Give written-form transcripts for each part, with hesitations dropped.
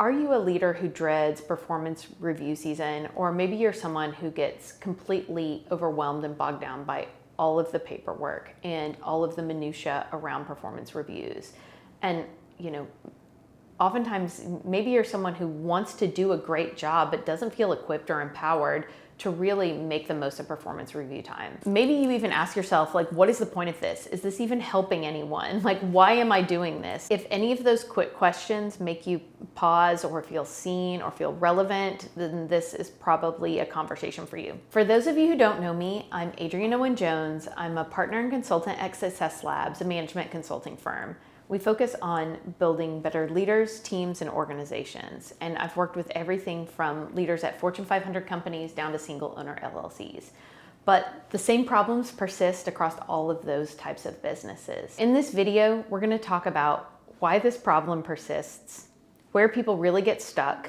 Are you a leader who dreads performance review season, or maybe you're someone who gets completely overwhelmed and bogged down by all of the paperwork and all of the minutia around performance reviews? And, oftentimes maybe you're someone who wants to do a great job but doesn't feel equipped or empowered to really make the most of performance review time. Maybe you even ask yourself, what is the point of this? Is this even helping anyone? Why am I doing this? If any of those quick questions make you pause or feel seen or feel relevant, then this is probably a conversation for you. For those of you who don't know me, I'm Adrian Owen Jones. I'm a partner and consultant at Success Labs, a management consulting firm. We focus on building better leaders, teams, and organizations. And I've worked with everything from leaders at Fortune 500 companies down to single owner LLCs. But the same problems persist across all of those types of businesses. In this video, we're going to talk about why this problem persists, where people really get stuck,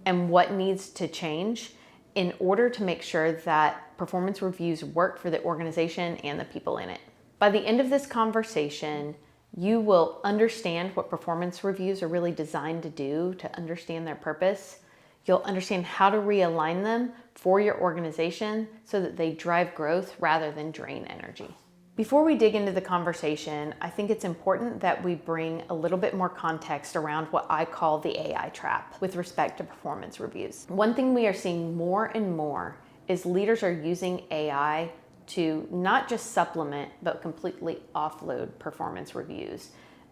and what needs to change in order to make sure that performance reviews work for the organization and the people in it. By the end of this conversation, you will understand what performance reviews are really designed to do, to understand their purpose. You'll understand how to realign them for your organization so that they drive growth rather than drain energy. Before we dig into the conversation, I think it's important that we bring a little bit more context around what I call the AI trap with respect to performance reviews. One thing we are seeing more and more is leaders are using AI to not just supplement, but completely offload performance reviews.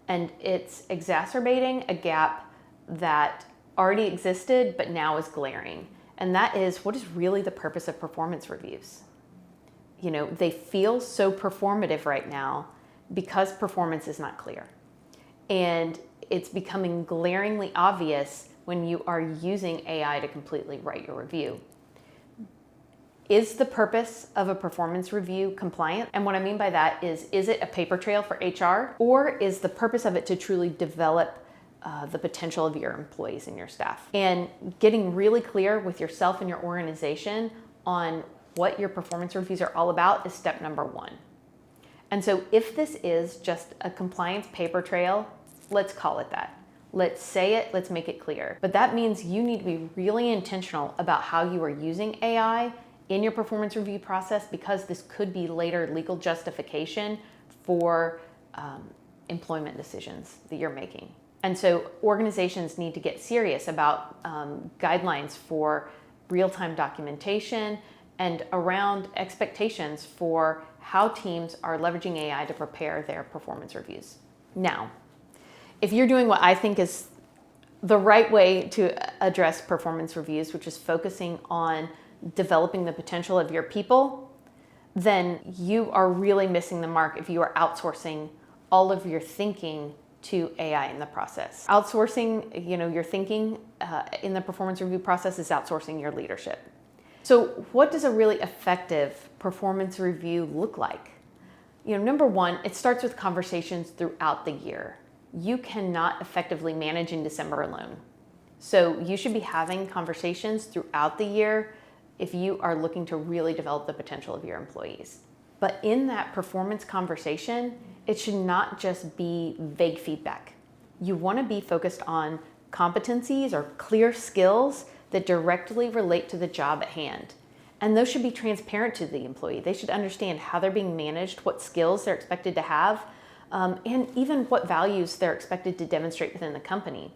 And it's exacerbating a gap that already existed, but now is glaring. And that is, what is really the purpose of performance reviews? They feel so performative right now because performance is not clear. And it's becoming glaringly obvious when you are using AI to completely write your review. Is the purpose of a performance review compliant? And what I mean by that is it a paper trail for HR? Or is the purpose of it to truly develop the potential of your employees and your staff? And getting really clear with yourself and your organization on what your performance reviews are all about is step number one. And so if this is just a compliance paper trail, let's call it that. Let's say it, let's make it clear. But that means you need to be really intentional about how you are using AI in your performance review process, because this could be later legal justification for employment decisions that you're making. And so organizations need to get serious about guidelines for real-time documentation and around expectations for how teams are leveraging AI to prepare their performance reviews. Now, if you're doing what I think is the right way to address performance reviews, which is focusing on developing the potential of your people, then you are really missing the mark if you are outsourcing all of your thinking to AI in the process. Outsourcing, your thinking in the performance review process is outsourcing your leadership. So what does a really effective performance review look like? Number one, it starts with conversations throughout the year. You cannot effectively manage in December alone. So you should be having conversations throughout the year if you are looking to really develop the potential of your employees. But in that performance conversation, it should not just be vague feedback. You want to be focused on competencies or clear skills that directly relate to the job at hand. And those should be transparent to the employee. They should understand how they're being managed, what skills they're expected to have, and even what values they're expected to demonstrate within the company.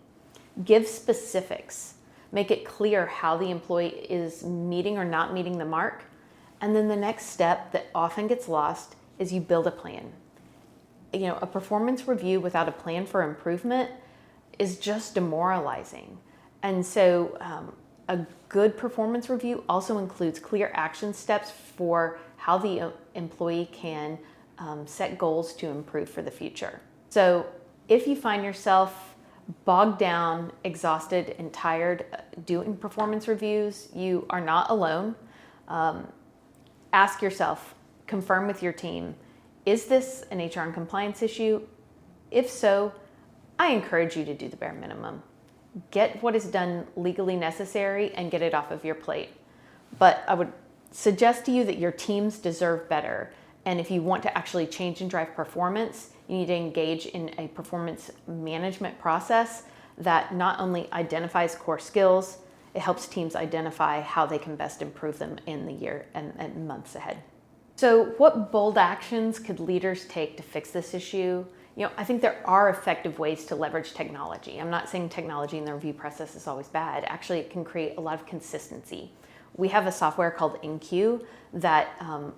Give specifics. Make it clear how the employee is meeting or not meeting the mark. And then the next step that often gets lost is you build a plan. A performance review without a plan for improvement is just demoralizing. And so a good performance review also includes clear action steps for how the employee can set goals to improve for the future. So if you find yourself bogged down, exhausted, and tired doing performance reviews, you are not alone. Ask yourself, confirm with your team, is this an HR and compliance issue? If so, I encourage you to do the bare minimum. Get what is done legally necessary and get it off of your plate. But I would suggest to you that your teams deserve better. And if you want to actually change and drive performance, you need to engage in a performance management process that not only identifies core skills, it helps teams identify how they can best improve them in the year and months ahead. So what bold actions could leaders take to fix this issue? I think there are effective ways to leverage technology. I'm not saying technology in the review process is always bad. Actually, it can create a lot of consistency. We have a software called InQ that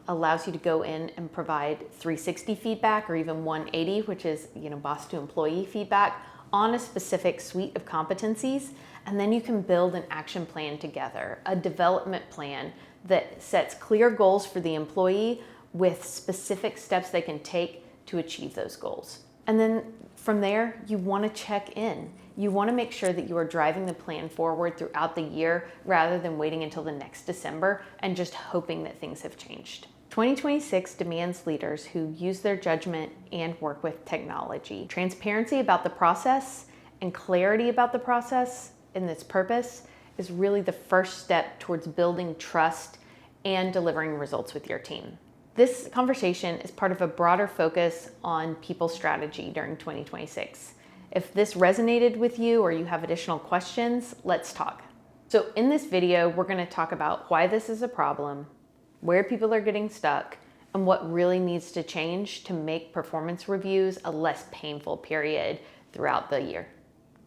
allows you to go in and provide 360 feedback or even 180, which is boss to employee feedback on a specific suite of competencies. And then you can build an action plan together, a development plan that sets clear goals for the employee with specific steps they can take to achieve those goals. And then from there, you want to check in. You want to make sure that you are driving the plan forward throughout the year rather than waiting until the next December and just hoping that things have changed. 2026 demands leaders who use their judgment and work with technology. Transparency about the process and clarity about the process and its purpose is really the first step towards building trust and delivering results with your team. This conversation is part of a broader focus on people strategy during 2026. If this resonated with you or you have additional questions, let's talk. So in this video, we're going to talk about why this is a problem, where people are getting stuck, and what really needs to change to make performance reviews a less painful period throughout the year.